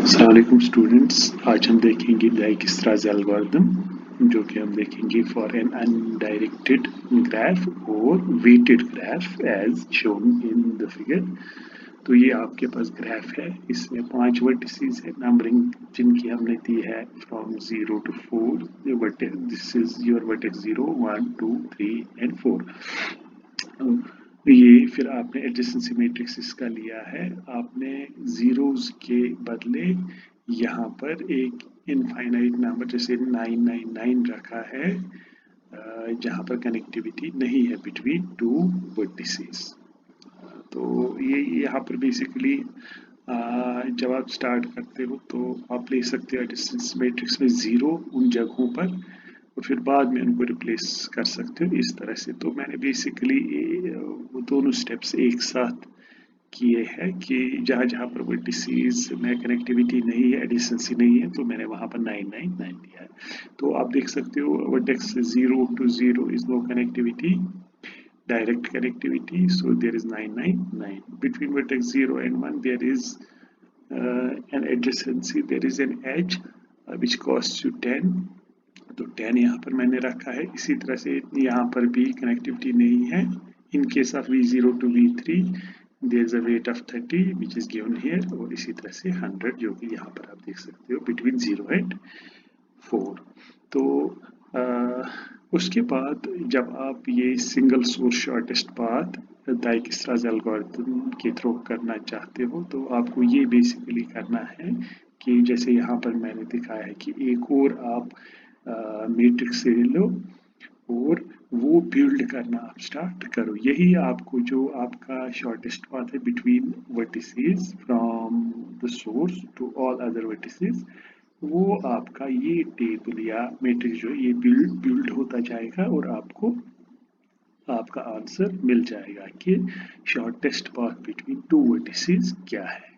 अस्सलाम वालेकुम स्टूडेंट्स, आज हम देखेंगे डाइक्स्ट्राज एल्गोरिथम जो कि हम देखेंगे फॉर एन अनडायरेक्टेड ग्राफ और weighted graph as shown in the figure. तो ये आपके पास ग्राफ है, इसमें 5 वर्टिसेस है, नंबरिंग जिनकी हमने दी है from 0 to 4। This is your vertex 0 1 2 3 and 4। ये फिर आपने एडजेसेंसी मैट्रिक्स इसका लिया है, आपने जीरोस के बदले यहाँ पर एक इनफाइनाइट नंबर जैसे 999 रखा है, जहाँ पर कनेक्टिविटी नहीं है बिटवीन टू वर्टिसेस। तो ये यहाँ पर बेसिकली जब आप स्टार्ट करते हो तो आप ले सकते हो एडजेसेंसी मैट्रिक्स में ज़ीरो उन जगहों पर और फिर बाद में उनको रिप्लेस कर सकते हो इस तरह से। तो मैंने बेसिकली वो दोनों स्टेप्स एक साथ किए हैं कि जहाँ जहाँ पर वर्टिसेस में कनेक्टिविटी नहीं है, एडिशंसी नहीं है, तो मैंने वहाँ पर 999 दिया है। तो आप देख सकते हो vertex 0 to 0 is no connectivity, direct connectivity, so there is 999. Between vertex 0 and 1 there is an adjacency, there is an edge which costs you 10, तो 10 यहाँ पर मैंने रखा है। इसी तरह से यहाँ पर भी कनेक्टिविटी नहीं है। In case of V0 to V3 there is a weight of 30 which is given here, और इसी तरह से 100 जो कि यहाँ पर आप देख सकते हो between 0 and 4। तो उसके बाद जब आप ये single source shortest path Dijkstra's algorithm के थ्रू करना चाहते हो तो आपको ये बेसिकली करना है कि जैसे यहाँ पर मैंने दिखाया है कि एक और आप मैट्रिक्स से लो और वो बिल्ड करना आप स्टार्ट करो। यही आपको जो आपका शॉर्टेस्ट पाथ है between vertices from the source to all other vertices, वो आपका ये टेबल या मैट्रिक्स जो ये बिल्ड होता जाएगा और आपको आपका आंसर मिल जाएगा कि shortest path between two vertices क्या है।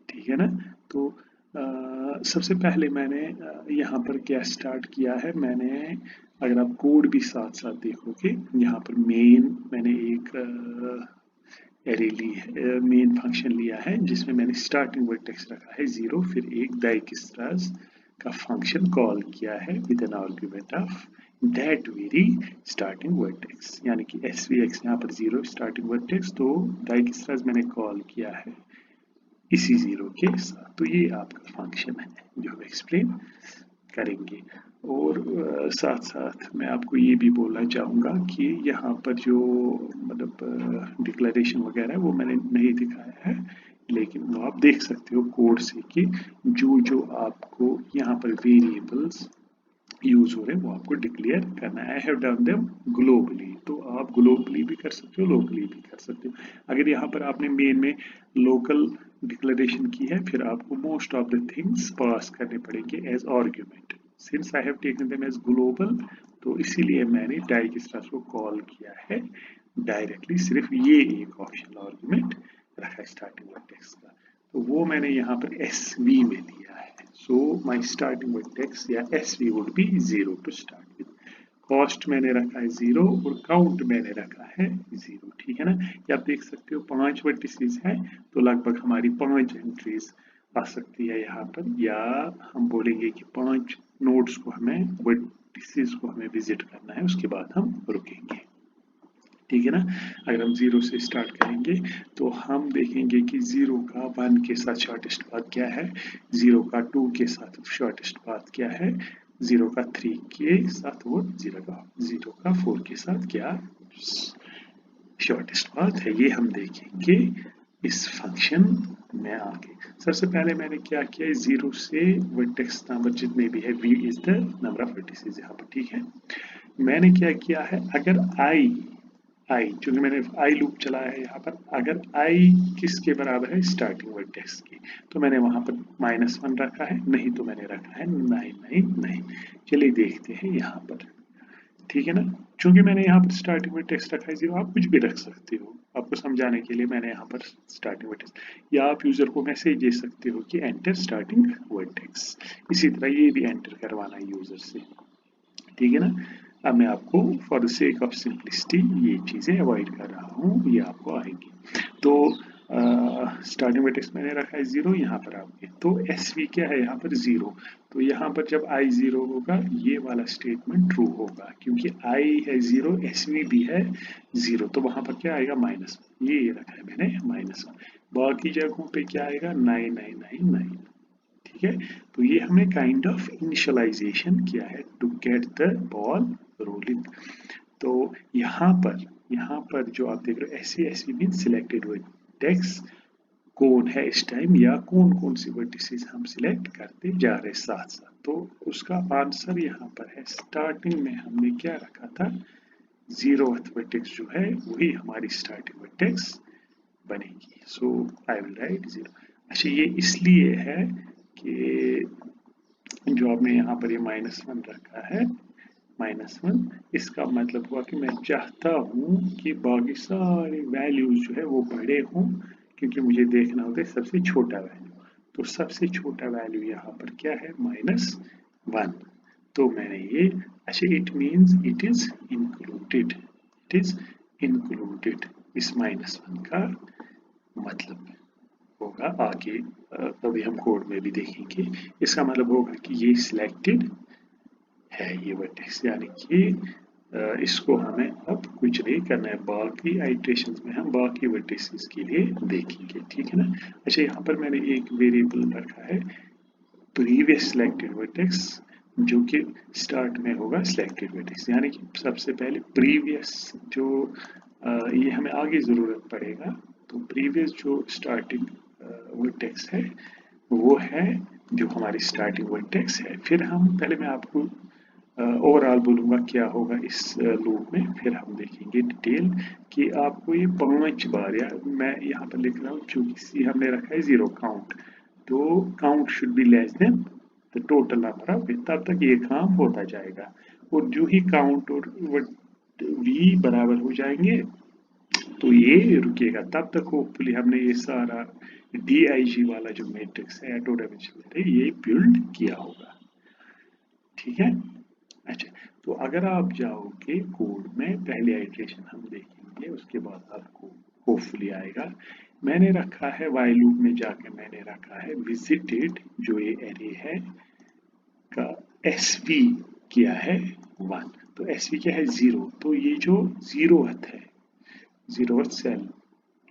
ठीक है ना। तो सबसे पहले मैंने यहाँ पर क्या स्टार्ट किया है, मैंने अगर आप कोड भी साथ साथ देखोगे यहाँ पर मैंने एक एरे ली है, मेन फंक्शन लिया है जिसमें मैंने स्टार्टिंग वर्टेक्स रखा है 0, फिर एक डाइक्स्ट्राज का फंक्शन कॉल किया है with an argument of that very starting vertex, यानी कि SVX यहाँ पर 0 स्टार्टिंग वर्टेक्स, तो डाइक्स्ट्राज मैंने कॉल किया है इसी 0 के साथ। तो ये आपका फंक्शन है जो हम एक्सप्लेन करेंगे। और साथ साथ मैं आपको ये भी बोलना चाहूँगा कि यहाँ पर जो मतलब डिक्लेरेशन वगैरह है वो मैंने नहीं दिखाया है, लेकिन वो आप देख सकते हो कोड से कि जो आपको यहाँ पर वेरिएबल्स यूज हो रहे हैं वो आपको डिक्लेयर करना है। I have done them globally, तो आप ग्लोबली भी कर सकते हो, लोकली भी कर सकते हो। अगर यहाँ पर आपने मेन में लोकल डिक्लेरेशन की है फिर आपको most of the things pass करने पड़ेंगे as argument. Since I have taken them as global, तो इसीलिए मैंने डाइक्स्ट्राज को कॉल किया है डायरेक्टली, सिर्फ ये एक ऑप्शनल आर्ग्यूमेंट रखा है स्टार्टिंग वर्टेक्स का, तो वो मैंने यहाँ पर SV में दिया है। So my starting vertex या SV would be 0 to start with. Cost मैंने रखा है 0 और काउंट मैंने रखा है 0। ठीक है ना। ये आप देख सकते हो 5 वर्टिसेस हैं, तो लगभग हमारी 5 एंट्रीज आ सकती है यहाँ पर, या हम बोलेंगे कि 5 नोड्स को हमें वर्टिसेस को हमें विजिट करना है, उसके बाद हम रुकेंगे। ठीक है ना। अगर हम 0 से स्टार्ट करेंगे तो हम देखेंगे कि 0 का 1 के साथ शॉर्टेस्ट पाथ क्या है, 0 का 2 के साथ शॉर्टेस्ट पाथ क्या है, 0 का 3 के साथ और 0 का 4 के साथ क्या शॉर्टेस्ट पाथ है, ये हम देखेंगे इस फंक्शन में आगे। सबसे पहले मैंने क्या किया, 0 से वर्टेक्स नंबर जितने भी है V is the number of vertices यहाँ पर। ठीक है। मैंने क्या किया है, अगर I चूंकि मैंने I लूप चलाया है यहाँ पर, अगर I किसके बराबर है स्टार्टिंग वर्टेक्स की, तो मैंने वहां पर -1 रखा है, नहीं तो मैंने रखा है 999। चलिए देखते हैं यहाँ पर। ठीक है ना। चूंकि मैंने यहाँ पर स्टार्टिंग वर्टेक्स रखा है 0, आप कुछ भी रख सकते हो, आपको समझाने के लिए मैंने यहाँ पर स्टार्टिंग वर्टेक्स, या आप यूजर को मैसेज दे सकते हो कि एंटर स्टार्टिंग वर्टेक्स, इसी तरह ये भी एंटर करवाना है यूजर से। ठीक है ना। अब मैं आपको for the sake of simplicity ये चीज़ें अवॉइड कर रहा हूँ, ये आपको आएंगी। तो स्टार्टिंग वर्टेक्स मैंने रखा है 0 यहाँ पर आपके, तो एस वी क्या है यहाँ पर 0। तो यहाँ पर जब आई 0 होगा ये वाला स्टेटमेंट ट्रू होगा, क्योंकि आई है 0, एस वी भी है 0, तो वहां पर क्या आएगा माइनस, ये रखा है मैंने -1। बाकी जगहों पे क्या आएगा 9999। ठीक है, तो ये हमने काइंड ऑफ इनिशियलाइजेशन किया है to get the ball rolling. तो यहाँ पर जो आप देख रहे हो एस मीन सिलेक्टेड वर्टेक्स कौन है इस टाइम, या कौन कौन सी वर्टिसेस हम सिलेक्ट करते जा रहे साथ साथ। तो उसका आंसर यहाँ पर है, स्टार्टिंग में हमने क्या रखा था 0th वर्टेक्स जो है वही हमारी स्टार्टिंग वर्टेक्स बनेगी। सो आई विल राइट 0। अच्छा, ये इसलिए है कि जो आपने यहाँ पर ये -1 रखा है, -1, इसका मतलब हुआ कि मैं चाहता हूँ कि बाकी सारे वैल्यूज जो है वो बड़े हों, क्योंकि मुझे देखना होता है सबसे छोटा वैल्यू। तो सबसे छोटा वैल्यू यहाँ पर क्या है -1। तो मैंने ये, अच्छा, it means it is included इस -1 का मतलब होगा आगे, अभी हम कोड में भी देखेंगे। इसका मतलब होगा कि ये सिलेक्टेड है ये वर्टेक्स, यानी कि इसको हमें अब कुछ नहीं करना है, बाकी आइट्रेशंस में हम बाकी वर्टिसेस के लिए देखेंगे। ठीक है ना। अच्छा, यहाँ पर मैंने एक वेरिएबल रखा है प्रीवियस सिलेक्टेड वर्टेक्स, जो कि स्टार्ट में होगा सिलेक्टेड वर्टेक्स, यानी कि सबसे पहले प्रीवियस जो ये हमें आगे ज़रूरत पड़ेगा। तो प्रीवियस जो स्टार्टिंग वर्टेक्स है वो है जो हमारी स्टार्टिंग वर्टेक्स है। फिर हम पहले मैं आपको ओवरऑल बोलूँगा क्या होगा इस लूप में, फिर हम देखेंगे डिटेल कि आपको ये 5 बार, या मैं यहाँ पर लिख रहा हूँ चूंकि सी हमने रखा है 0 काउंट, तो count should be less than the total number of, तब तक ये काम होता जाएगा। और जो ही काउंट और वी बराबर हो जाएंगे तो ये रुकेगा, तब तक होपफुली हमने ये सारा DIG वाला जो मैट्रिक्स है ऑटो डायमेंशनल है ये बिल्ड किया होगा। ठीक है। अच्छा, तो अगर आप जाओगे कोड में, पहले आइट्रेशन हम देखेंगे, उसके बाद आपको होपफुली आएगा। मैंने रखा है वाइल लूप में जाके मैंने रखा है विजिटेड, जो ये एरे है का SV किया है 1, तो SV क्या है 0, तो ये जो 0th है, 0th सेल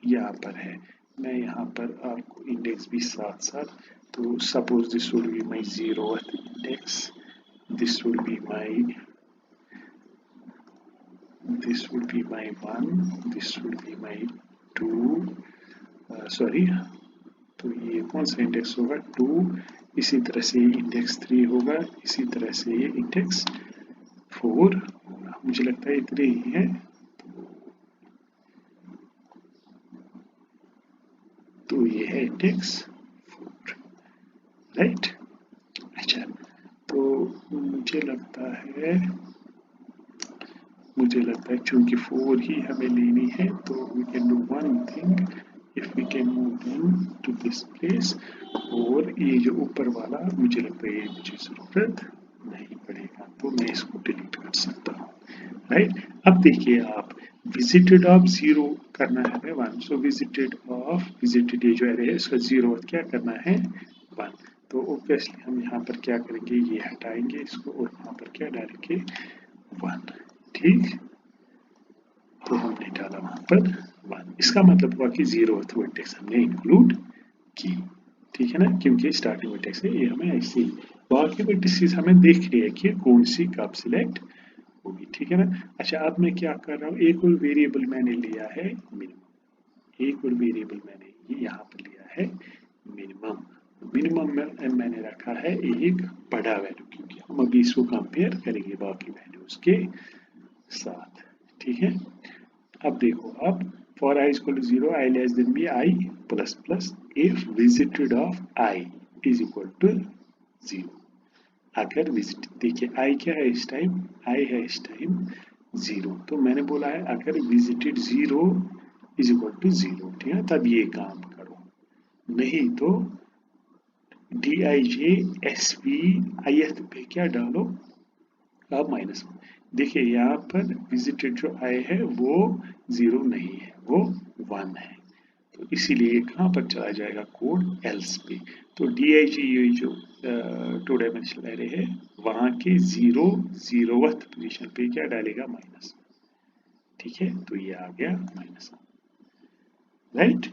यहाँ पर है। मैं यहाँ पर आपको इंडेक्स भी साथ साथ, तो suppose this would be my 0th index, this would be my 1, this would be my 2, sorry, तो ये कौन सा इंडेक्स होगा 2, इसी तरह से ये इंडेक्स 3 होगा, इसी तरह से ये इंडेक्स 4 होगा। मुझे लगता है इतने ही है, तो ये है इंडेक्स 4, राइट। अच्छा, तो मुझे लगता है चूंकि 4 ही हमें लेनी है, तो we can do one thing, if we can move them to this place, और ये जो ऊपर वाला मुझे लगता है ये मुझे जरूरत नहीं पड़ेगा, तो मैं इसको डिलीट कर सकता हूँ, राइट। अब देखिए आप, विजिटेड ऑफ 0 करना है हमें 1, सो विजिटेड ये जो एरे है इसका 0 क्या करना है 1, तो ऑब्वियसली हम यहाँ पर क्या करेंगे, ये हटाएंगे इसको और यहाँ पर क्या डालेंगे 1। ठीक, तो हमने डाला वहां पर 1, इसका मतलब हुआ कि 0th वर्टेक्स हमने इंक्लूड की। ठीक है ना, क्योंकि स्टार्टिंग वर्टेक्स है ये, हमें ऐसे ही बाकी वर्टिसेस हमें देख रही है कि कौन सी कब सिलेक्ट होगी। ठीक है ना। अच्छा, अब मैं क्या कर रहा हूँ, एक और वेरिएबल मैंने लिया है मिनिमम, एक और वेरिएबल मैंने ये यहाँ पर लिया है मिनिमम। मिनिमम में मैंने रखा है एक बड़ा वैल्यू, क्योंकि हम अभी इसको कंपेयर करेंगे बाकी वैल्यूज के साथ। ठीक है। अब देखो, अब for i equal to 0, i less than b i plus plus if visited of i is equal to 0। अगर विजिट, देखिए i क्या है इस टाइम, i है इस टाइम 0, तो मैंने बोला है अगर विजिटेड 0 इज इक्वल टू 0, ठीक है, तब ये काम करो, नहीं तो DIJ SV ith पे क्या डालो अब -1। देखिए यहाँ पर विजिटेड जो i है वो 0 नहीं है, वो 1 है, तो इसीलिए कहाँ पर चला जाएगा कोड एल्स पे। तो DIG ये जो 2 डायमेंशनल एरे है वहां के 0th पोजीशन पे क्या डालेगा माइनस। ठीक है, तो ये आ गया -1, राइट,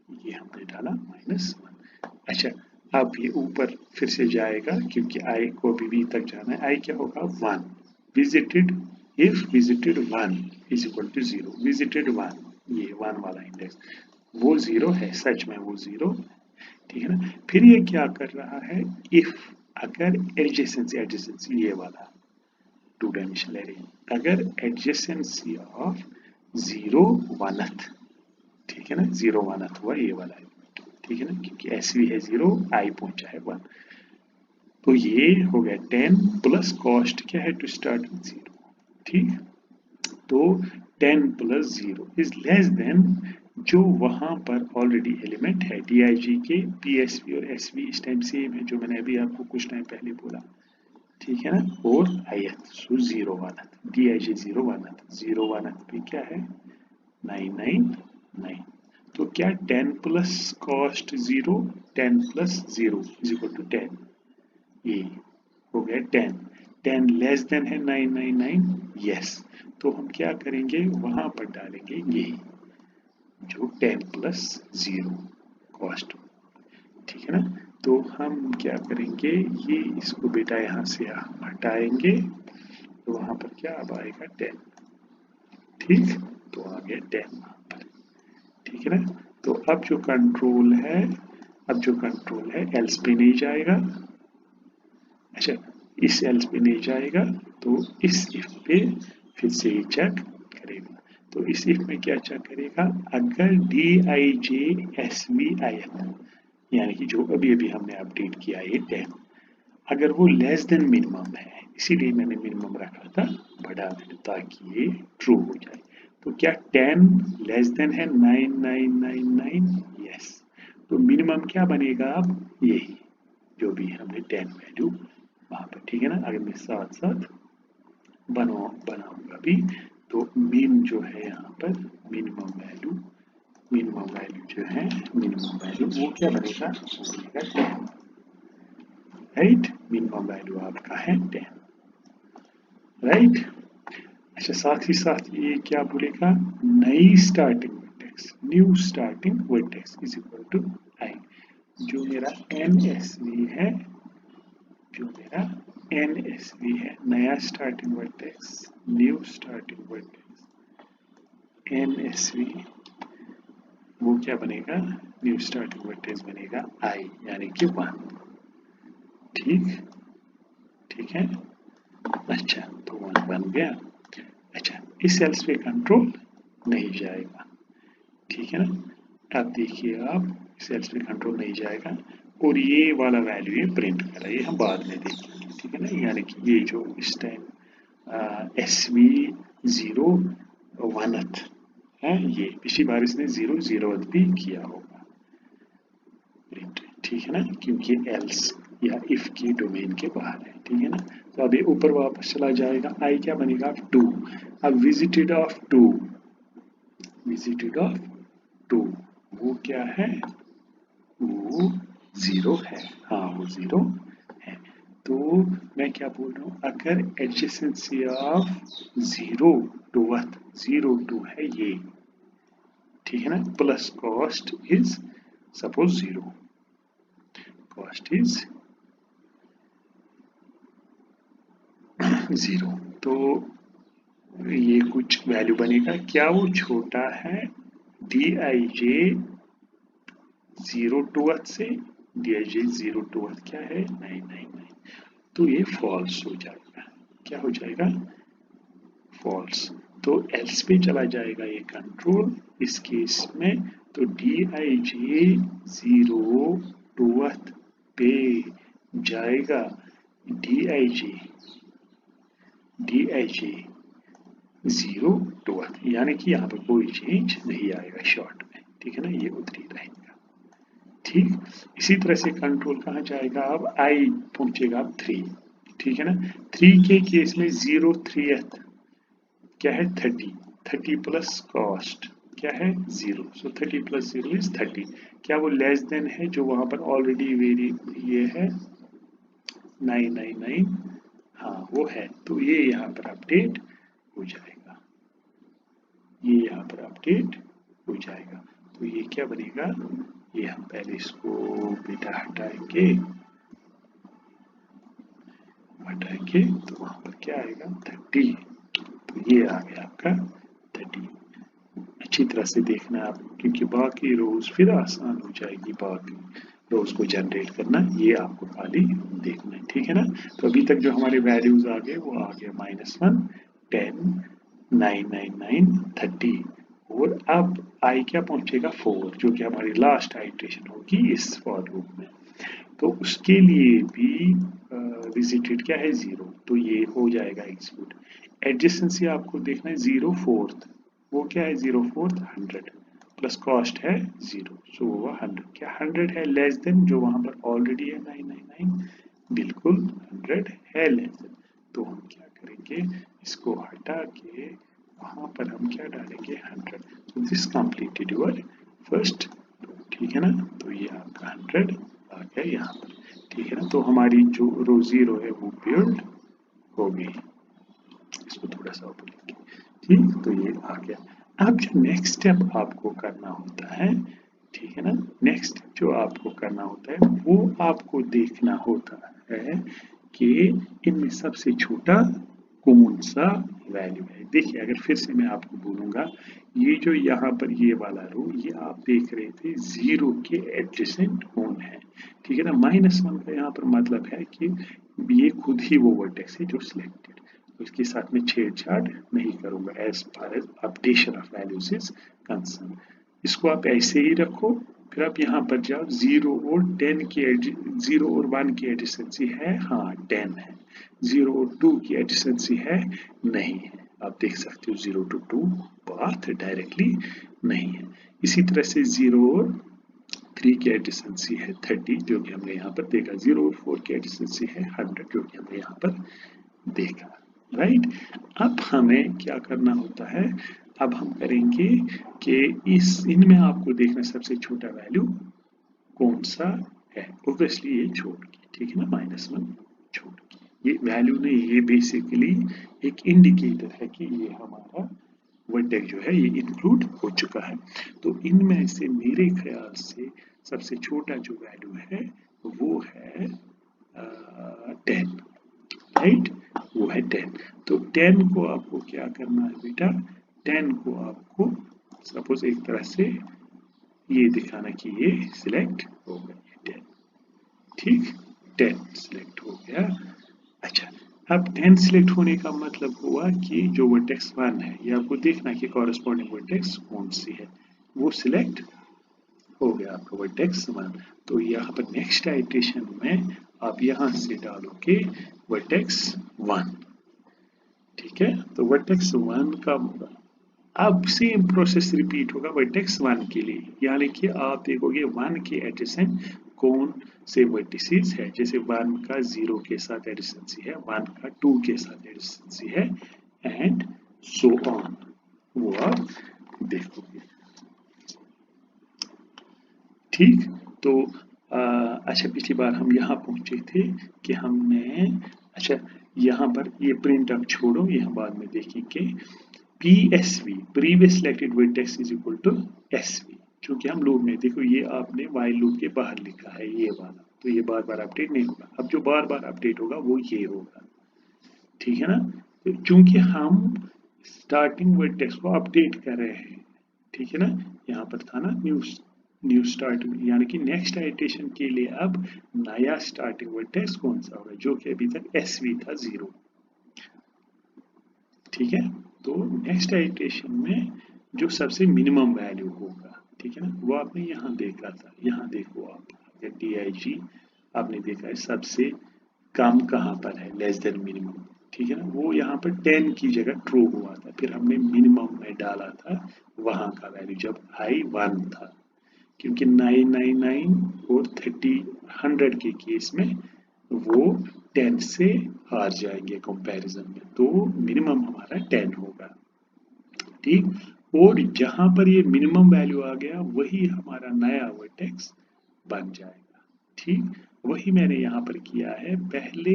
ये हमने डाला -1। अच्छा, अब ये ऊपर फिर से जाएगा क्योंकि i को अभी b तक जाना है। i क्या होगा 1, visited, if visited 1 is equal to 0, visited 1, ये 1 वाला इंडेक्स वो 0 है, सच में वो 0, ठीक है ना। फिर ये क्या कर रहा है, इफ अगर एडजेसेंसी ये वाला 2 डायमेंशनल एरे, अगर एडजेसेंसी ऑफ 0 1th, ठीक है ना, 0 1th हुआ ये वाला है, ठीक है ना, क्योंकि SV है 0, I पहुंचा है 1, तो ये हो गया 10 प्लस कॉस्ट क्या है टू स्टार्ट विद 0, ठीक। तो 10 प्लस 0 इज लेस देन जो वहां पर ऑलरेडी एलिमेंट है DIG के, PSV और SV इस टाइम सेम है जो मैंने अभी आपको कुछ टाइम पहले बोला, ठीक है ना, और ith, सो 0 1th, DIG 0 1th, 0 1th पे क्या है 999, तो क्या 10 plus cost 0, 10 plus 0 is equal to 10, ये हो गया 10, 10 लेस देन है 999, यस, तो हम क्या करेंगे वहां पर डालेंगे यही जो 10 प्लस 0 कॉस्ट, ठीक है ना। तो हम क्या करेंगे, ये इसको बेटा यहाँ से हम हटाएंगे, तो वहां पर क्या अब आएगा 10, ठीक, तो आ गया 10 वहां पर, ठीक है ना। तो अब जो कंट्रोल है, अब जो कंट्रोल है एल्स पे नहीं जाएगा, अच्छा इस एल्स पे नहीं जाएगा, तो इस इफ पे फिर से ये चेक करेगा। तो इस इफ में क्या चेक करेगा, अगर DIJ SV ith, यानी कि जो अभी अभी हमने अपडेट किया ये 10, अगर वो लेस देन मिनिमम है, इसीलिए मैंने मिनिमम रखा था बड़ा ताकि ये ट्रू हो जाए, तो क्या 10 लेस देन है 9999, यस, तो मिनिमम क्या बनेगा अब यही जो भी हमने 10 वैल्यू वहां पर, ठीक है ना। अगर मैं साथ साथ बनाऊंगा भी, तो मीन जो है यहाँ पर मिनिमम वैल्यू, मिनिमम वैल्यू जो है, मिनिमम वैल्यू वो क्या बनेगा, वो बनेगा 10, राइट, मिनिमम वैल्यू आपका है 10, राइट। अच्छा, साथ ही साथ ये क्या बोलेगा, नई starting vertex, new starting vertex is equal to I, जो मेरा NSV है, जो मेरा NSV है, नया starting vertex, new starting vertex NSV, वो क्या बनेगा, न्यू स्टार्टिंग वर्टेक्स बनेगा I, यानी कि 1, ठीक, ठीक है। अच्छा, तो 1 बन गया। अच्छा, इस सेल्स पे कंट्रोल नहीं जाएगा, ठीक है ना। अब देखिए आप, सेल्स पे कंट्रोल नहीं जाएगा, और ये वाला वैल्यू ये प्रिंट कर रहा है, ये हम बाद में देखेंगे, ठीक है ना। यानी कि ये जो इस टाइम SV 0 1th है, ये पिछली बार इसने 0th भी किया होगा प्रिंट, ठीक है ना, क्योंकि एल्स या इफ की डोमेन के बाहर है, ठीक है ना। तो अब ये ऊपर वापस चला जाएगा, आई क्या बनेगा 2, अब विजिटेड ऑफ 2, विजिटेड ऑफ 2 वो क्या है, वो 0 है, हाँ वो 0 है। तो मैं क्या बोल रहा हूँ, अगर एडजेसेंसी ऑफ 0 है ये, ठीक है ना, plus cost is suppose 0, cost is 0, तो ये कुछ वैल्यू बनेगा, क्या वो छोटा है DIJ 0 से, DIJ 0 क्या है 999, तो ये फॉल्स हो जाएगा, क्या हो जाएगा फॉल्स, तो एल्स पे चला जाएगा ये कंट्रोल इस केस में, तो DIJ 0 पे जाएगा DIJ 0 यानी कि यहाँ पर कोई चेंज नहीं आएगा शॉर्ट में, ठीक है ना, ये उधर ही रहेगा, ठीक। इसी तरह से कंट्रोल कहाँ जाएगा, अब I पहुंचेगा 3, ठीक है ना, 3 के केस में 0 3th क्या है 30 प्लस कॉस्ट क्या है 0, सो 30 प्लस 0 इज 30। क्या वो लेस देन है जो वहां पर ऑलरेडी वेरी ये है 999? हाँ वो है, तो ये यहाँ पर अपडेट हो जाएगा, ये यहाँ पर अपडेट हो जाएगा। तो ये क्या बनेगा, ये हम पहले इसको बेटा हटाएंगे तो वहां पर क्या आएगा 30, तो ये आ गया आपका 30। अच्छी तरह से देखना आप, क्योंकि बाकी रोज फिर आसान हो जाएगी, बाकी रोज को जनरेट करना, ये आपको खाली देखना है, ठीक है ना। तो अभी तक जो हमारे वैल्यूज आ गए वो आ गए -1, 10, 999, 30, और अब आई क्या पहुंचेगा 4, जो कि हमारी लास्ट आइट्रेशन होगी इस फॉर लूप में। तो उसके लिए भी विजिटेड क्या है 0, तो ये हो जाएगा एग्जीक्यूट। एडजेसेंसी आपको देखना है 0 4th, वो क्या है 0 4th 100 प्लस कॉस्ट है 0, सो वो 100, क्या 100 है लेस देन जो वहां पर ऑलरेडी है 999? बिल्कुल 100 है लेस देन। तो हम क्या करेंगे, इसको हटा के वहां पर हम क्या डालेंगे 100, so this completed your first, ठीक है ना। तो ये आपका 100 आ गया यहाँ पर, ठीक है ना। तो हमारी जो रो 0 है वो बिल्ड हो गई, इसको थोड़ा सा ऊपर लेंगे, ठीक, तो ये आ गया। अब जो नेक्स्ट स्टेप आपको करना होता है, ठीक है ना, नेक्स्ट जो आपको करना होता है वो आपको देखना होता है कि इनमें सबसे छोटा कौन सा वैल्यू है। देखिए अगर फिर से मैं आपको बोलूंगा, ये जो यहाँ पर ये वाला रो, ये आप देख रहे थे 0 के एडजेसेंट कौन है, ठीक है ना। -1 का यहाँ पर मतलब है कि ये खुद ही वो वर्टेक्स है जो सिलेक्टेड, उसके साथ में छेड़छाड़ नहीं करूंगा as far as updation of values is concern. इसको आप ऐसे ही रखो, फिर आप यहाँ पर जाओ 0 और 10 की 0 और 1 की एडजेसेंसी है, हाँ 10 है। 0 और 2 की एडजेसेंसी है, नहीं है। आप देख सकते हो 0 to 2 पाथ डायरेक्टली नहीं है। इसी तरह से 0 और 3 की एडजेसेंसी है 30, जो कि हमने यहाँ पर देखा। 0 और 4 की एडजेसेंसी है 100, जो कि हमने यहाँ पर देखा, राइट। अब हमें क्या करना होता है, अब हम करेंगे कि इस इनमें आपको देखना सबसे छोटा वैल्यू कौन सा है। ऑब्वियसली ये छोड़ के, ठीक है ना, -1 छोड़ के, ये वैल्यू नहीं, ये बेसिकली एक इंडिकेटर है कि ये हमारा वर्टेक्स जो है ये इंक्लूड हो चुका है। तो इनमें से मेरे ख्याल से सबसे छोटा जो वैल्यू है वो है 10, राइट, वो है 10। तो 10 को आपको क्या करना है बेटा, 10 को आपको सपोज एक तरह से ये दिखाना कि ये सिलेक्ट हो गया 10, ठीक, 10 सिलेक्ट हो गया। अच्छा, अब 10 सिलेक्ट होने का मतलब हुआ कि जो वर्टेक्स 1 है, ये आपको देखना कि कॉरेस्पॉन्डिंग वर्टेक्स कौन सी है, वो सिलेक्ट हो गया आपका वर्टेक्स 1। तो यहाँ पर नेक्स्ट आइट्रेशन में आप यहाँ से डालोगे वर्टेक्स 1, ठीक है। तो वर्टेक्स 1 का अब सेम प्रोसेस रिपीट होगा वर्टेक्स 1 के लिए, यानी कि आप देखोगे 1 के एडजेसेंट कौन से वर्टिसेस है, जैसे 1 का 0 के साथ एडजेसेंसी है, 1 का 2 के साथ एडजेसेंसी है, एंड सो ऑन, वो आप देखोगे, ठीक। तो अच्छा, पिछली बार हम यहाँ पहुंचे थे कि हमने, अच्छा यहाँ पर ये प्रिंट अब छोड़ो, यहाँ बाद में देखेंगे। PSV previous selected vertex is equal to SV, क्योंकि हम लूप में देखो ये आपने वाइल लूप के बाहर लिखा है ये वाला, तो ये बार बार अपडेट नहीं होगा। अब जो बार बार अपडेट होगा वो ये होगा, ठीक है ना। तो चूंकि हम स्टार्टिंग वर्टेक्स को अपडेट कर रहे हैं, ठीक है ना, यहाँ पर था ना न्यू स्टार्ट, यानी कि नेक्स्ट आइट्रेशन के लिए अब नया स्टार्टिंग वर्टेक्स कौन सा होगा, जो कि अभी तक SV था 0, ठीक है। तो नेक्स्ट आइट्रेशन में जो सबसे मिनिमम वैल्यू होगा, ठीक है ना, वो आपने यहाँ देखा था, यहाँ देखो आप, अगर DIG आपने देखा है सबसे कम कहाँ पर है, लेस देन मिनिमम, ठीक है ना, वो यहाँ पर 10 की जगह ट्रू हुआ था, फिर हमने मिनिमम में डाला था वहां का वैल्यू जब I 1 था, क्योंकि 999 और 30 100 के केस में वो 10 से हार जाएंगे कंपैरिजन में, तो मिनिमम हमारा 10 होगा, ठीक। और जहां पर ये मिनिमम वैल्यू आ गया वही हमारा नया वर्टेक्स बन जाएगा। ठीक, वही मैंने यहाँ पर किया है। पहले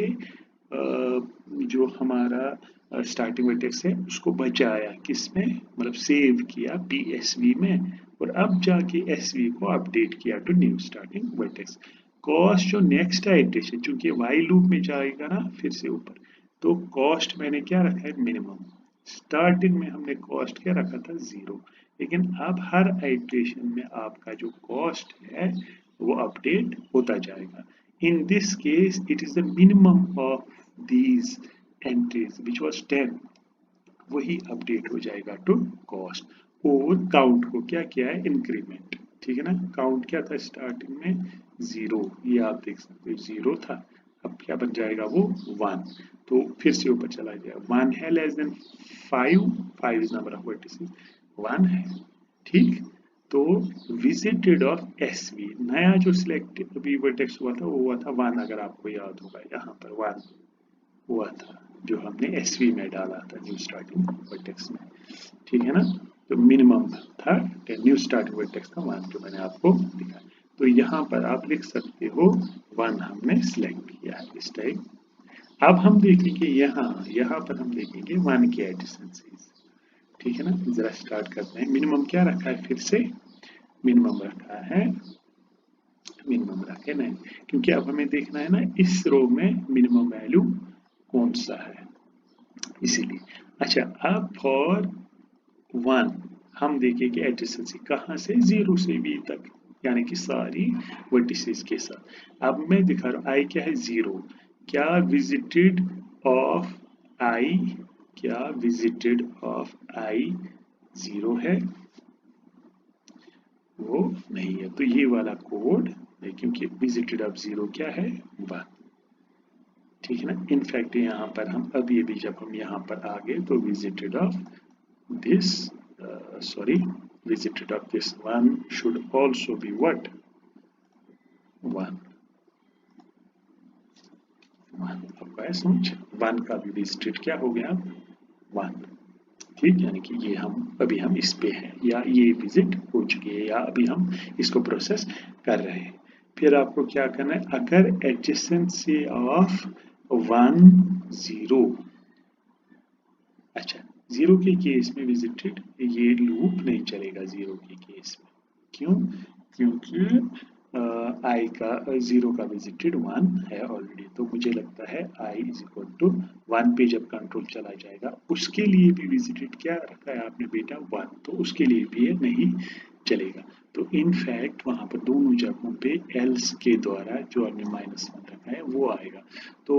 जो हमारा स्टार्टिंग वर्टेक्स है उसको बचाया किसमें, मतलब सेव किया PSV में, और अब जाके SV को अपडेट किया to new starting vertex. Cost जो नेक्स्ट आइटरेशन, चूंकि वाइल लूप में जाएगा ना फिर से ऊपर, तो कॉस्ट मैंने क्या रखा है, मिनिमम। स्टार्टिंग में हमने कॉस्ट क्या रखा था, 0। लेकिन अब हर आइटरेशन में आपका जो कॉस्ट है वो अपडेट होता जाएगा। In this case it is the minimum of these entries which was 10, वही अपडेट हो जाएगा टू कॉस्ट। और काउंट को क्या किया है, इंक्रीमेंट। ठीक है ना, काउंट क्या था स्टार्टिंग में, 0, ये आप देख सकते हो 0 था, अब क्या बन जाएगा वो 1, तो फिर से ऊपर चला जाएगा। 1 है less than 5, 5 is number of vertices, 1 है। ठीक, तो विजिटेड ऑफ SV, नया जो सिलेक्ट अभी वर्टेक्स हुआ था वो हुआ था 1, अगर आपको याद होगा यहाँ पर 1 हुआ था जो हमने SV में डाला था न्यू स्टार्टिंग वर्टेक्स में। ठीक है ना, तो मिनिमम था न्यू स्टार्टिंग वर्टेक्स का 1 जो मैंने आपको दिखा। तो यहाँ पर आप लिख सकते हो 1 हमने सिलेक्ट किया है इस टाइप। अब हम देखेंगे यहाँ पर हम देखेंगे 1 की एडिशंसीज। ठीक है ना, जरा स्टार्ट करते हैं। मिनिमम क्या रखा है, फिर से मिनिमम रखा है, मिनिमम रखे नहीं, क्योंकि अब हमें देखना है ना इस रो में मिनिमम वैल्यू कौन सा है, इसीलिए। अच्छा, अब फॉर 1 हम देखेंगे एडजेसेंसी कहाँ से, 0 से V तक, यानी कि सारी वर्टिसेस के साथ। अब मैं दिखा रहा हूँ आई क्या है, 0। क्या विजिटेड ऑफ आई, क्या विजिटेड ऑफ आई 0 है, वो नहीं है, तो ये वाला कोड है, क्योंकि विजिटेड ऑफ 0 क्या है, 1। ठीक है ना, इनफैक्ट यहाँ पर हम अभी जब हम यहाँ पर आ गए तो visited of this sorry, visited of this one should also be what, 1 1। आपको है समझ, 1 का भी विजिटेड क्या हो गया, 1। ठीक, यानी कि ये हम इस पे हैं, या ये विजिट हो चुकी है, या अभी हम इसको प्रोसेस कर रहे हैं। फिर आपको क्या करना है, अगर एडजेसेंसी ऑफ 1 0, अच्छा 0 के केस में विजिटेड, ये लूप नहीं चलेगा 0 के केस में। क्यों, क्योंकि आई का 0 का विजिटेड 1 है ऑलरेडी, तो मुझे लगता है आई इज इक्वल टू 1 पे जब कंट्रोल चला जाएगा उसके लिए भी विजिटेड क्या रखा है आपने बेटा, 1, तो उसके लिए भी ये नहीं चलेगा। तो इनफैक्ट वहां पर दोनों जगहों पे एल्स के द्वारा जो हमने -1 रखा है वो आएगा। तो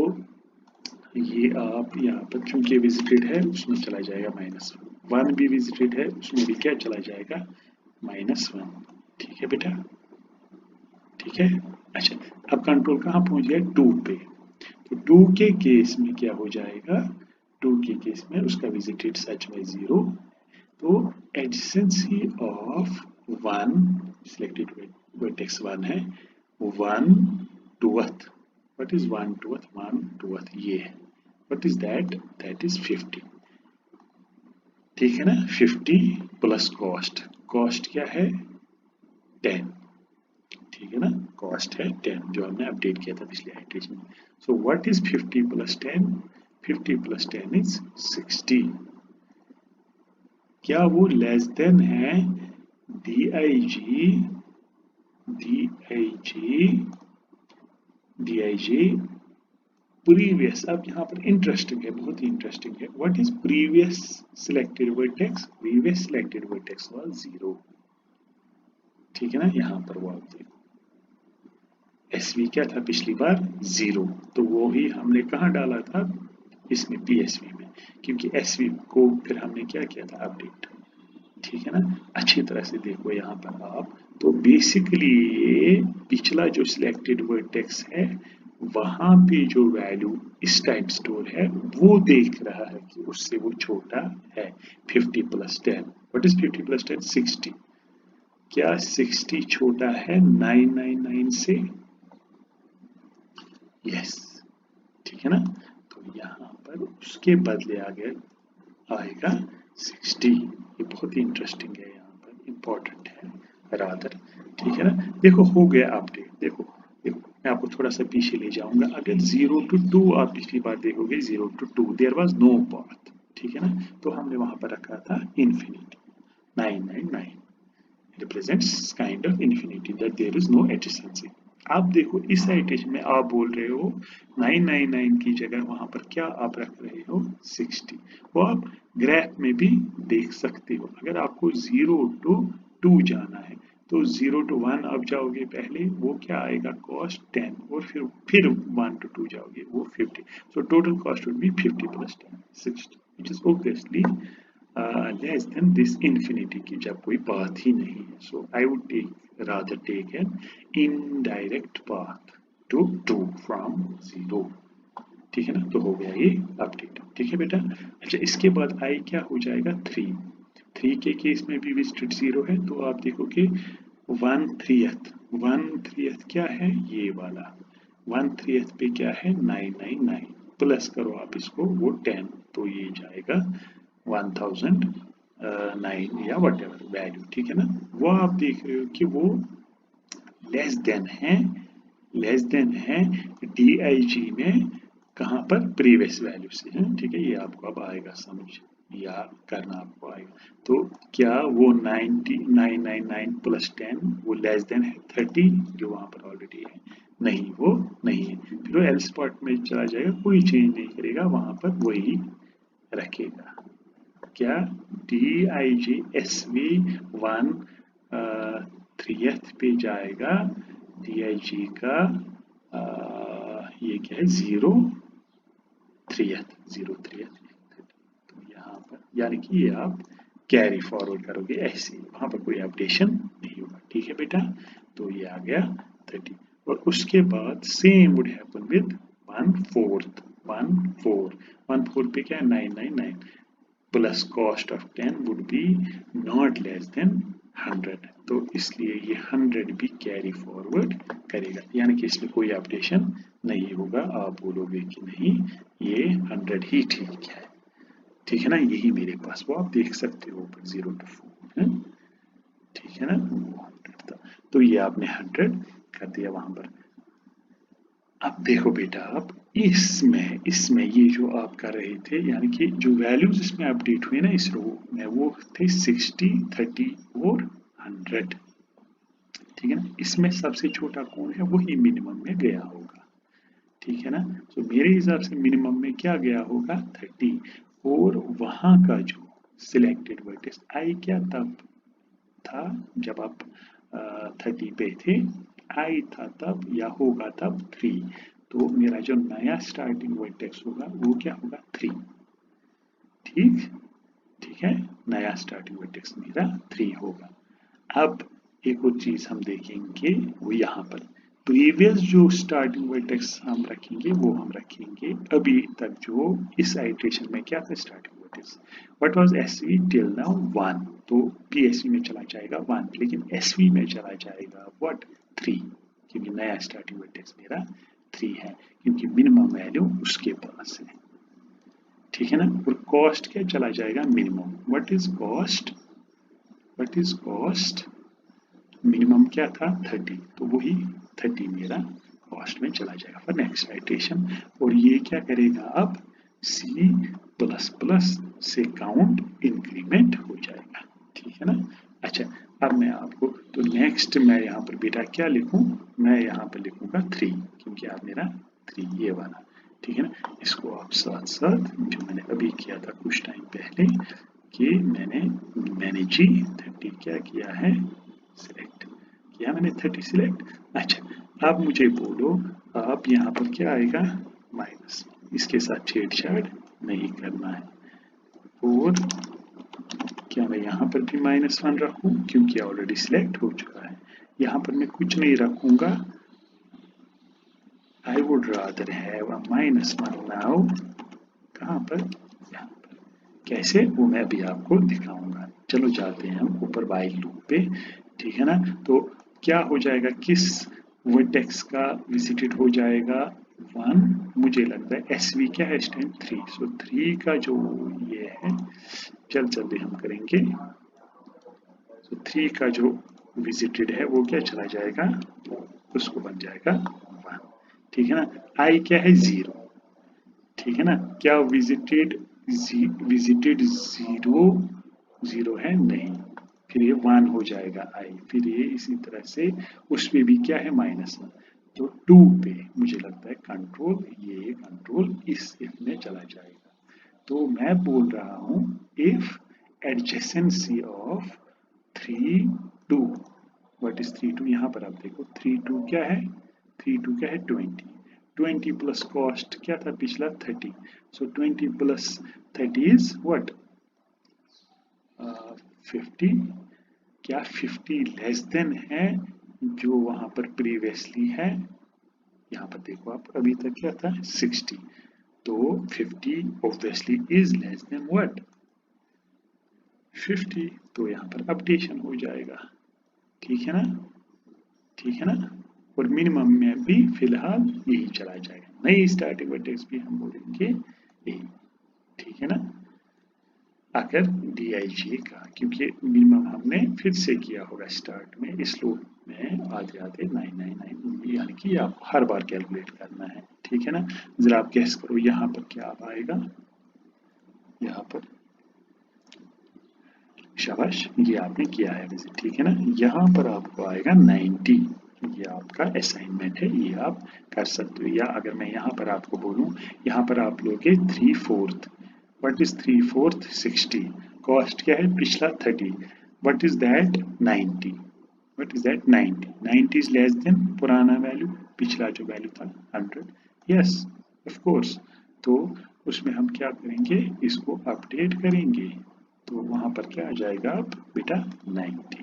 ये आप यहाँ पर चूंकि विजिटेड है उसमें चला जाएगा -1, भी विजिटेड है उसमें भी क्या चला जाएगा, -1। ठीक है बेटा, ठीक है। अच्छा, अब कंट्रोल कहाँ पहुंच गया, 2 पे, तो 2 के केस में क्या हो जाएगा, 2 के केस में उसका विजिटेड सच में 0, तो एडजेसेंसी ऑफ 1 सिलेक्टेड वर्टेक्स 1 है, 1 2th, what is 1 2th, 1 2th ये है, what is that, that is 50। ठीक है ना, 50 प्लस कॉस्ट, कॉस्ट क्या है 10। ठीक है ना, कॉस्ट है 10 जो हमने अपडेट किया था पिछले आइटरेशन में। So what is 50 plus 10, 50 plus 10 is 60। क्या वो लेस देन है DIG, DIG, DIG प्रीवियस। अब यहाँ पर इंटरेस्टिंग है, बहुत ही इंटरेस्टिंग है, what is previous selected vertex, previous selected vertex was 0। ठीक है ना, यहाँ पर वो आप देखो SV क्या था पिछली बार, 0, तो वो ही हमने कहाँ डाला था, इसमें PSV में, क्योंकि SV को फिर हमने क्या किया था, अपडेट। ठीक है ना, अच्छी तरह से देखो यहाँ पर आप, तो बेसिकली पिछला जो सिलेक्टेड वर्टेक्स है वहां पे जो वैल्यू इस टाइम स्टोर है वो देख रहा है कि उससे वो छोटा है। 50 प्लस 10, व्हाट इज 50 प्लस 10, 60। क्या 60 छोटा है 999 से, यस। ठीक है ना, तो यहाँ पर उसके बदले आ गया, आएगा 60। ये बहुत ही इंटरेस्टिंग है, यहाँ पर इम्पोर्टेंट है रादर। ठीक है ना, देखो हो गया अपडेट। देखो देखो मैं आपको थोड़ा सा पीछे ले जाऊंगा। अगर 0 to 2 आप पिछली बार देखोगे, 0 to 2 there was no path. ठीक है ना, तो हमने वहां पर रखा था infinity. 999 represents kind of infinity, that there is no adjacency। आप देखो इस साइटेशन में आप बोल रहे हो 999 की जगह वहां पर क्या आप रख रहे हो 60। वो आप ग्राफ में भी देख सकते हो। अगर आपको 0 to 2 जाना है तो 0 to 1 आप जाओगे पहले, वो क्या आएगा कॉस्ट 10, और फिर 1 to 2 जाओगे वो 50। So total cost would be 50 plus 10 60, which is obviously less than this infinity की जब कोई पाथ ही नहीं है। So I would rather take an indirect path to 2 from 0। ठीक है ना, तो हो गया ये अपडेट। ठीक है बेटा। अच्छा, इसके बाद आई क्या हो जाएगा 3 के केस में भी विजिटेड 0 है, तो आप देखोगे 1/3 क्या है ये वाला, 1/3 पे क्या है 999, प्लस करो आप इसको वो 10, तो ये जाएगा 1009 या वट एवर वैल्यू। ठीक है ना, वो आप देख रहे हो कि वो लेस देन है DIG में, कहाँ पर प्रीवियस वैल्यू से है। ठीक है, ये आपको अब आएगा समझ या करना आपको आएगा। तो क्या वो 999 प्लस 10 वो लेस देन है 30 जो वहां पर ऑलरेडी है? नहीं, वो नहीं है। फिर वो एल स्पॉट में चला जाएगा, कोई चेंज नहीं करेगा, वहां पर वही रखेगा। क्या DIG SV 1/3 पे जाएगा, DIG का ये क्या है 0/3, तो यहाँ पर यानी कि ये आप कैरी फॉरवर्ड करोगे ऐसे, वहां पर कोई अपडेशन नहीं होगा। ठीक है बेटा, तो ये आ गया 30। और उसके बाद सेम वुड हैपन विद 1/4 पे क्या है 999 plus cost of 10 would be not less than 100, तो इसलिए ये 100 भी कैरी फॉरवर्ड करेगा, यानी कि इसमें कोई अपडेशन नहीं होगा। आप बोलोगे कि नहीं ये 100 ही ठीक है। ठीक है ना, यही मेरे पास वो आप देख सकते हो ऊपर 0 to 4 है। ठीक है ना, वो 100 था, तो ये आपने 100 कर दिया वहां पर। अब देखो बेटा, आप इसमें ये जो आप कर रहे थे, यानी कि जो वैल्यूज इसमें अपडेट हुए ना इस रो में, वो थे 60, 30 और 100। ठीक है ना, इसमें सबसे छोटा कौन है, वही मिनिमम में गया होगा। ठीक है ना, तो मेरे हिसाब से मिनिमम में क्या गया होगा 30, और वहां का जो सिलेक्टेड वर्टेक्स आई क्या तब था जब आप 30 पे थे, आई था तब या होगा तब 3, तो मेरा जो नया स्टार्टिंग वर्टेक्स होगा वो क्या होगा 3। ठीक है, नया स्टार्टिंग वर्टेक्स मेरा 3 होगा। अब एक और चीज हम देखेंगे, वो यहाँ पर प्रीवियस जो स्टार्टिंग वर्टेक्स हम रखेंगे वो हम रखेंगे अभी तक जो इस आइटरेशन में क्या था starting vertex, what was SV till now 1, तो PSV में चला जाएगा 1, लेकिन SV में चला जाएगा व्हाट 3, क्योंकि नया स्टार्टिंग वर्टेक्स मेरा 3 है, क्योंकि मिनिमम वैल्यू उसके पास है। ठीक है ना, और कॉस्ट क्या चला जाएगा minimum, what is cost, minimum क्या था 30, तो वही 30 मेरा कॉस्ट में चला जाएगा फॉर नेक्स्ट आइटरेशन। और ये क्या करेगा अब C प्लस प्लस से काउंट इंक्रीमेंट हो जाएगा। ठीक है ना। अच्छा, अब मैं आपको, तो नेक्स्ट मैं यहाँ पर बेटा क्या लिखूं, मैं यहाँ पर लिखूंगा 3, क्योंकि आप मेरा 3 ये वाला। ठीक है ना, इसको आप साथ साथ जो मैंने अभी किया था कुछ टाइम पहले कि मैंने जी 30 क्या किया है सिलेक्ट किया, मैंने 30 सिलेक्ट। अच्छा, अब मुझे बोलो आप यहाँ पर क्या आएगा माइनस, इसके साथ छेड़छाड़ नहीं करना है। और क्या मैं यहाँ पर भी -1 रखूँ, क्योंकि ऑलरेडी सिलेक्ट हो चुका है। यहाँ पर मैं कुछ नहीं रखूंगा, I would rather have a -1 now. कहाँ पर, यहाँ पर। कैसे, वो मैं अभी आपको दिखाऊंगा। चलो जाते हैं हम ऊपर वाइल लूप पे। ठीक है ना, तो क्या हो जाएगा, किस वर्टेक्स का विजिटेड हो जाएगा 1, मुझे लगता है SV क्या है इस टाइम 3, सो 3 का जो ये है जल्दी हम करेंगे। सो 3 का जो विजिटेड है वो क्या चला जाएगा, उसको बन जाएगा 1, ठीक है ना। I क्या है 0, ठीक है ना। क्या विजिटेड विजिटेड 0 है नहीं, फिर ये 1 हो जाएगा I, फिर ये इसी तरह से उसमें भी क्या है -1, तो 2 पे मुझे लगता है कंट्रोल, ये कंट्रोल इस इफ में चला जाएगा। तो मैं बोल रहा हूं if adjacency of 3 2, what is 3 2, यहाँ पर आप देखो 3 2 क्या है, 3 2 क्या है 20, 20 प्लस कॉस्ट क्या था पिछला 30, सो 20 प्लस 30 इज व्हाट 50, क्या 50 लेस देन है जो वहां पर प्रीवियसली है, यहाँ पर देखो आप अभी तक क्या था 60, तो 50 obviously is less than what 50, तो यहाँ पर अपडेशन हो जाएगा, ठीक है ना, ठीक है ना। और मिनिमम में भी फिलहाल यही चला जाएगा, नई स्टार्टिंग वर्टेक्स भी हम बोलेंगे यही, ठीक है ना। अगर DIJ का, क्योंकि मिनिमम हमने फिर से किया होगा स्टार्ट में इस लूप में आते आते 999, यानी कि आपको हर बार कैलकुलेट करना है, ठीक है ना। जरा आप गैस करो यहाँ पर क्या आएगा, यहाँ पर शाबाश, ये आपने किया है वैसे, ठीक है ना। यहाँ पर आपको आएगा 90, ये आपका असाइनमेंट है, ये आप कर सकते हो। या अगर मैं यहाँ पर आपको बोलूँ, यहाँ पर आप लोगे 3/4, व्हाट इज 3/4 60, कॉस्ट क्या है पिछला 30, what is that 90, what is that 90, 90 is less than पुराना वैल्यू, पिछला जो वैल्यू था 100, यस ऑफ कोर्स। तो उसमें हम क्या करेंगे, इसको अपडेट करेंगे, तो वहां पर क्या आ जाएगा अब बेटा 90,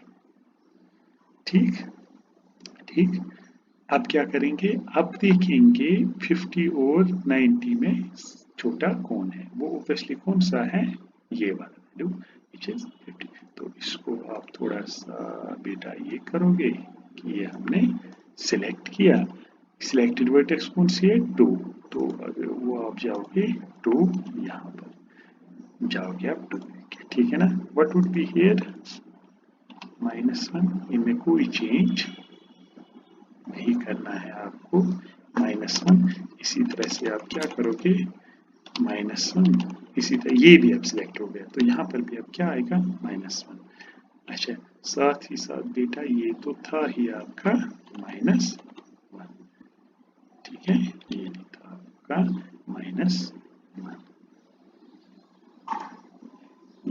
ठीक, ठीक। अब क्या करेंगे, अब देखेंगे 50 और 90 में छोटा कौन है, वो ऑब्वियसली कौन सा है, ये वाला वैल्यू विच इज 50, तो इसको आप थोड़ा सा बेटा ये करोगे कि ये हमने सिलेक्ट किया, सिलेक्टेड वर्टेक्स कौन सी है 2, तो अगर वो आप जाओगे 2, यहाँ पर जाओगे आप 2, ठीक है ना। व्हाट वुड बी हियर -1, इनमें कोई चेंज नहीं करना है आपको, -1, इसी तरह से आप क्या करोगे -1, इसी तरह ये भी अब सिलेक्ट हो गया, तो यहाँ पर भी अब क्या आएगा -1, अच्छा साथ ही साथ बेटा ये तो था ही आपका -1, ठीक है, ये भी था आपका -1,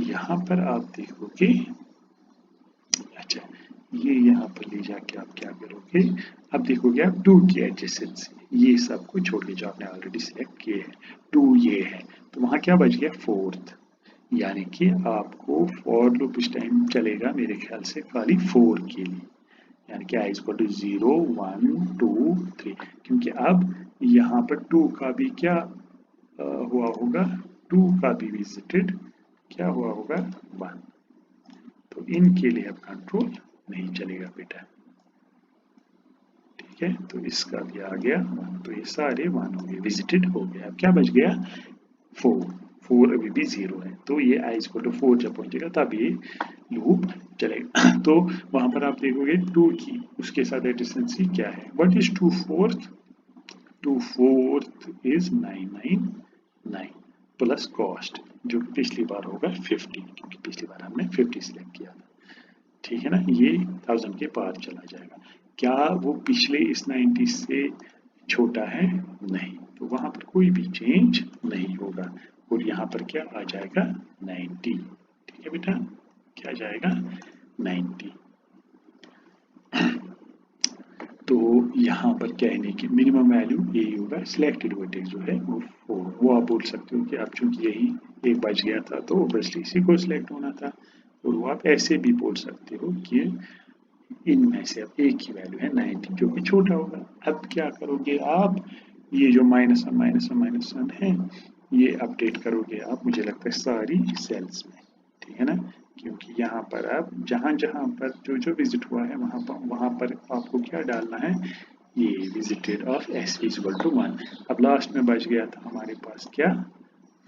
यहाँ पर आप देखोगे, अच्छा ये यहाँ पर ले जाके आप क्या करोगे, अब देखोगे आप 2 की एडजेसेंसी, ये सब को छोड़ के जो आपने ऑलरेडी सिलेक्ट किए हैं, 2 ये है, तो वहां क्या बच गया 4th, यानी कि आपको फॉर लूप इस टाइम चलेगा मेरे ख्याल से खाली 4 के लिए, यानी कि i इक्वल टू 0 1 2 3, क्योंकि अब यहाँ पर 2 का भी क्या हुआ होगा, 2 का भी विजिटेड क्या हुआ होगा 1, तो इनके लिए अब कंट्रोल नहीं चलेगा बेटा, ठीक है। तो इसका भी आ गया 1, तो ये सारे 1 हो गए, विजिटेड हो गया, अब क्या बच गया 4, 4 अभी भी 0 है, तो ये i इक्वल टू 4 जब पहुंचेगा तब ये लूप चलेगा। तो वहां पर आप देखोगे 2 की उसके साथ एडजेसेंसी क्या है, what is 2/4, 2/4 is 999 plus cost जो कि पिछली बार होगा 50, क्योंकि पिछली बार हमने 50 सिलेक्ट किया था, ठीक है ना, ये 1000 के पार चला जाएगा, क्या वो पिछले इस 90 से छोटा है, नहीं, तो वहां पर कोई भी चेंज नहीं होगा, और यहाँ पर क्या आ जाएगा 90, ठीक है बेटा, क्या आ जाएगा 90, तो यहाँ पर कहने की मिनिमम वैल्यू यही होगा, सिलेक्टेड वर्टेक्स जो है वो 4, वो आप बोल सकते हो कि अब चूंकि यही एक बच गया था तो ऑब्वियसली इसी को सिलेक्ट होना था, और वो आप ऐसे भी बोल सकते हो कि इनमें से अब एक ही वैल्यू है 90 जो कि छोटा होगा। अब क्या करोगे आप, ये जो -1 है ये अपडेट करोगे आप, मुझे लगता है सारी सेल्स में, ठीक है ना, क्योंकि यहाँ पर आप जहाँ जहाँ पर जो जो विजिट हुआ है वहाँ पर आपको क्या डालना है, ये visited of S is equal to 1। अब लास्ट में बच गया था हमारे पास क्या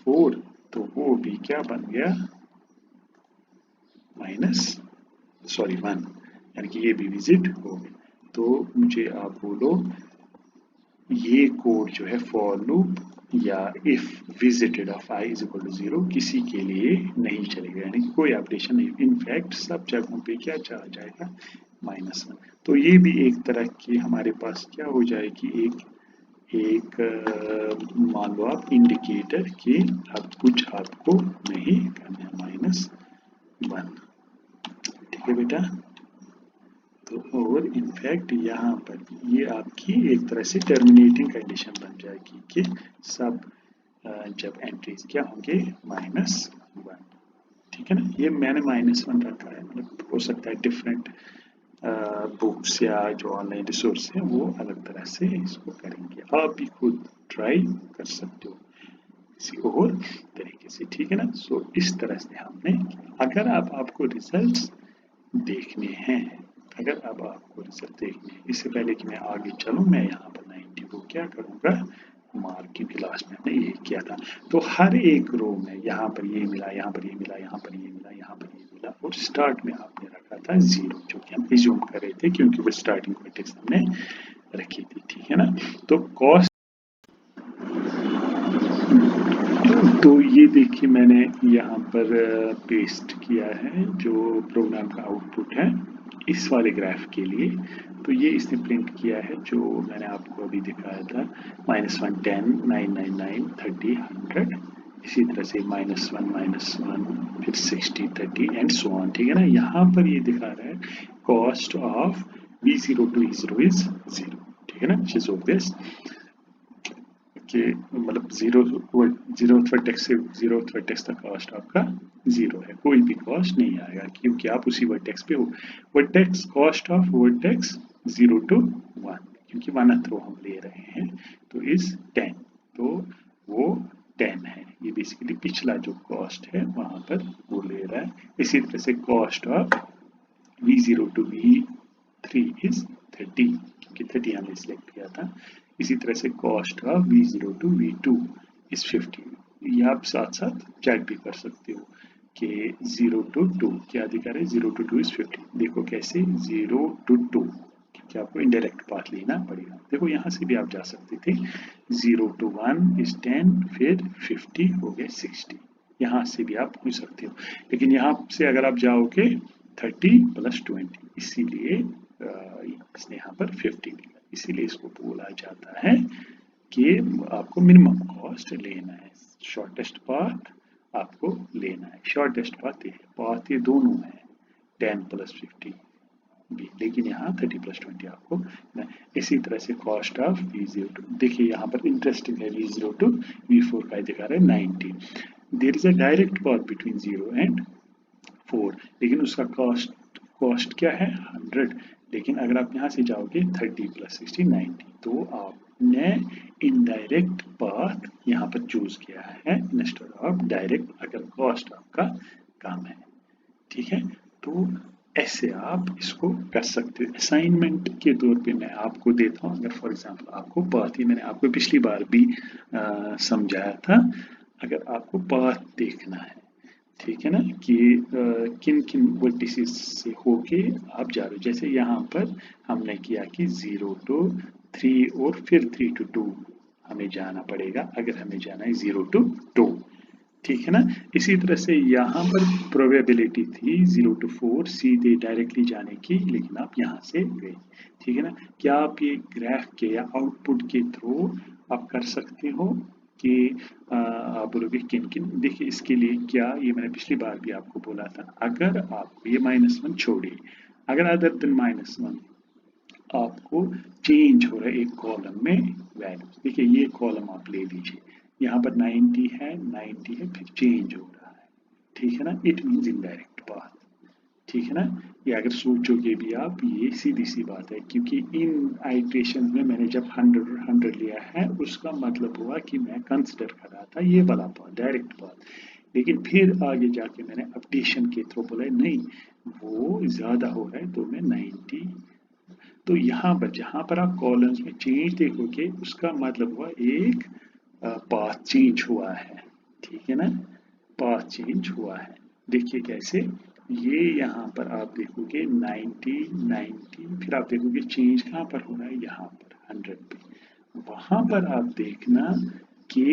4, तो वो भी क्या बन गया माइनस सॉरी 1, यानी कि ये भी विजिट हो गया। तो मुझे आप बोलो ये कोड जो है फॉर लूप या if visited of I is equal to 0 किसी के लिए नहीं चलेगा, यानी कि कोई अपडेशन नहीं, इनफैक्ट सब जगहों पे क्या चला जाएगा -1। तो ये भी एक तरह की हमारे पास क्या हो जाएगी एक मान लो आप इंडिकेटर कि अब कुछ आपको नहीं करना है -1। ठीक है बेटा। तो और इनफैक्ट यहाँ पर ये आपकी एक तरह से टर्मिनेटिंग कंडीशन बन जाएगी कि सब जब एंट्रीज क्या होंगे -1। ठीक है ना, ये मैंने -1 रखा है, मतलब हो सकता है डिफरेंट बुक्स या जो ऑनलाइन रिसोर्स हैं वो अलग तरह से इसको करेंगे, आप भी खुद ट्राई कर सकते हो किसी और तरीके से। ठीक है ना, सो इस तरह से हमने, अगर आपको रिजल्ट्स देखने हैं, अगर अब आपको रिजल्ट देखने हैं, इससे पहले कि मैं आगे चलूँ मैं यहाँ पर 90 को क्या करूँगा मार्क, क्योंकि लास्ट में हमने ये किया था। तो हर एक रो में यहाँ पर ये मिला, यहाँ पर ये मिला, यहाँ पर ये मिला, यहाँ पर ये मिला, और स्टार्ट में आपने रखा था 0, जो कि हम एज्यूम कर रहे थे क्योंकि वो स्टार्टिंग वर्टेक्स हमने रखी थी। ठीक है ना, तो कॉस्ट, तो ये देखिए मैंने यहाँ पर पेस्ट किया है जो प्रोग्राम का आउटपुट है इस वाले ग्राफ के लिए। तो ये इसने प्रिंट किया है जो मैंने आपको अभी दिखाया था, -1 10 999 30 100, इसी तरह से -1 -1 फिर 60 30 एंड सो ऑन। ठीक है ना, यहाँ पर ये दिखा रहा है cost of V0 to E0 is 0। ठीक है ना, विच इज ऑब्वियस कि मतलब जीरो वर्टेक्स से जीरो वर्टेक्स तक कॉस्ट आपका 0 है, कोई भी कॉस्ट नहीं आएगा क्योंकि आप उसी वर्टेक्स पे हो। Vertex cost of vertex 0 to 1, क्योंकि 1th रो हम ले रहे हैं तो इज 10, तो वो 10 है, ये बेसिकली पिछला जो कॉस्ट है वहां पर वो ले रहा है। इसी तरह से cost of V0 to V3 is 30, क्योंकि 30 हमने सिलेक्ट किया था। इसी तरह से cost of V0 to V2 is 50। ये आप साथ साथ चेक भी कर सकते हो कि 0 to 2 क्या दिखा रहे हैं, 0 to 2 इज 50। देखो कैसे 0 to 2, क्योंकि आपको इंडायरेक्ट पाथ लेना पड़ेगा। देखो यहाँ से भी आप जा सकते थे, 0 to 1 इज 10, फिर 50 हो गए 60, यहाँ से भी आप पूछ सकते हो। लेकिन यहाँ से अगर आप जाओगे 30 + 20, इसीलिए इसने यहाँ पर 50 लिखा, इसीलिए इसको बोला जाता है कि आपको मिनिमम कॉस्ट लेना है, शॉर्टेस्ट पाथ आपको लेना है। शॉर्टेस्ट पाथ ये दोनों है, 10 + 50 भी, लेकिन यहाँ 30 + 20 आपको ना। इसी तरह से कॉस्ट ऑफ V0 देखिए यहाँ पर इंटरेस्टिंग है, V0 to V4 का दिखा रहा है 90। There is a direct path between 0 and 4, लेकिन उसका कॉस्ट क्या है 100। लेकिन अगर आप यहाँ से जाओगे 30 + 60 90, तो आपने इनडायरेक्ट पाथ यहाँ पर चूज किया है इंस्टेड ऑफ डायरेक्ट, अगर कॉस्ट आपका कम है। ठीक है, तो ऐसे आप इसको कर सकते हो। असाइनमेंट के तौर पे मैं आपको देता हूँ, अगर फॉर एग्जांपल आपको पाथ, ही मैंने आपको पिछली बार भी समझाया था, अगर आपको पाथ देखना है, ठीक है ना, कि किन किन वर्टिसेस से होके आप जा रहे हो। जैसे यहाँ पर हमने किया कि 0 to 3 और फिर 3 to 2 हमें जाना पड़ेगा अगर हमें जाना है 0 to 2। ठीक है ना, इसी तरह से यहाँ पर प्रोबेबिलिटी थी 0 to 4 सीधे डायरेक्टली जाने की, लेकिन आप यहाँ से गए। ठीक है ना, क्या आप ये ग्राफ के या आउटपुट के थ्रू आप कर सकते हो कि आप बोलोगे किन किन। देखिए इसके लिए क्या, ये मैंने पिछली बार भी आपको बोला था, अगर आपको ये -1 छोड़िए, अगर अदर देन -1 आपको चेंज हो रहा है एक कॉलम में वैल्यूज, देखिए ये कॉलम आप ले लीजिए, यहाँ पर 90 है फिर चेंज हो रहा है। ठीक है ना, इट मीन्स इनडायरेक्ट पाथ। ठीक है ना, ये अगर सोचोगे भी आप, ये सीधी सी बात है, क्योंकि इन आइट्रेशन में मैंने जब 100 और 100 लिया है उसका मतलब हुआ कि मैं कंसिडर कर रहा था ये वाला पाथ डायरेक्ट पाथ, लेकिन फिर आगे जाके मैंने अपडेशन के थ्रू बोला नहीं वो ज़्यादा हो रहा है, तो मैं 90 तो यहाँ पर जहाँ पर आप कॉलम्स में चेंज देखोगे उसका मतलब हुआ एक पाथ चेंज हुआ है, ठीक है ना, पाथ चेंज हुआ है। देखिए कैसे, ये यहाँ पर आप देखोगे 90 90, फिर आप देखोगे चेंज कहाँ पर हो रहा है, यहाँ पर 100 पे। वहाँ पर आप देखना कि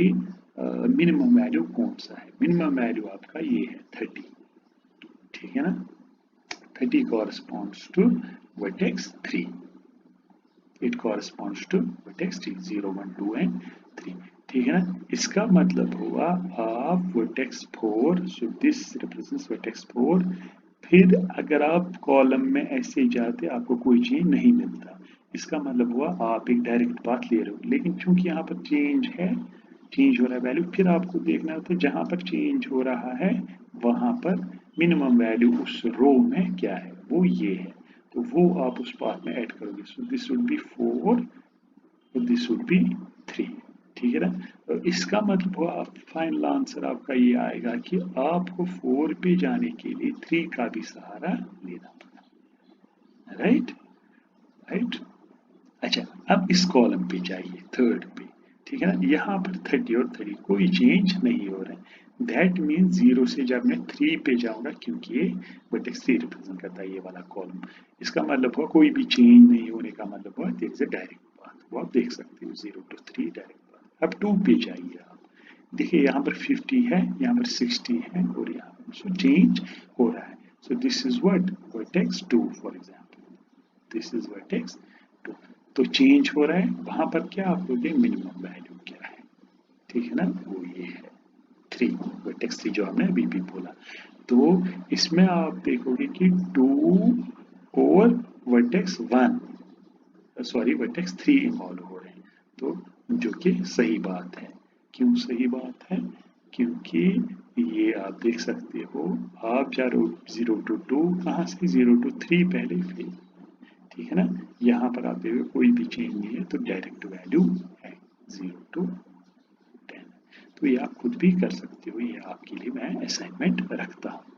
मिनिमम वैल्यू कौन सा है। मिनिमम वैल्यू आपका ये है 30, ठीक है ना, 30 corresponds to vertex 3. It corresponds to vertex 3, 0, 1, 2 and 3, ठीक है ना। इसका मतलब हुआ आप vertex 4, so this represents vertex 4। फिर अगर आप कॉलम में ऐसे जाते आपको कोई चेंज नहीं मिलता, इसका मतलब हुआ आप एक डायरेक्ट पाथ ले रहे हो। लेकिन चूंकि यहाँ पर चेंज है, चेंज हो रहा है वैल्यू, फिर आपको देखना होता है जहाँ पर चेंज हो रहा है वहाँ पर मिनिमम वैल्यू उस रो में क्या है, वो ये है, तो वो आप उस पाथ में ऐड करोगे। So this would be 4, this would be 3, ठीक है ना। तो इसका मतलब हुआ फाइनल आंसर आपका ये आएगा कि आपको 4 पे जाने के लिए 3 का भी सहारा लेना पड़ा, राइट राइट। अच्छा, अब इस कॉलम पे जाइए, थर्ड पे, ठीक है ना। यहाँ पर 30 और 30 कोई चेंज नहीं हो रहा है। दैट मीन्स 0 से जब मैं 3 पे जाऊंगा, क्योंकि ये वर्टेक्स 3 रिप्रेजेंट करता है ये वाला कॉलम, इसका मतलब हुआ कोई भी चेंज नहीं होने का मतलब हुआ there is a direct path. वो आप देख सकते हो 0 to 3 डायरेक्ट पाथ। अब 2 पे जाइए आप, देखिए यहाँ पर 50 है, यहाँ पर 60 है और यहाँ पर चेंज हो रहा है। So this is what, vertex 2 for example, this is vertex 2। तो चेंज हो रहा है, वहां पर क्या आप लोगे, मिनिमम वैल्यू क्या है, ठीक है ना, वो ये है 3, वर्टेक्स 3 जो हमने अभी भी बोला। तो इसमें आप देखोगे कि 2 और वर्टेक्स 1, सॉरी वर्टेक्स 3 इन्वॉल्व हो रहे हैं, तो जो कि सही बात है। क्यों सही बात है, क्योंकि ये आप देख सकते हो, आप जा रहे हो 0 to 2, कहाँ से 0 to 3 पहले, फिर ठीक है ना, यहाँ पर आप देखो कोई भी चेंज नहीं है, तो डायरेक्ट वैल्यू है 0 to 10। तो ये आप खुद भी कर सकते हो, ये आपके लिए मैं असाइनमेंट रखता हूँ।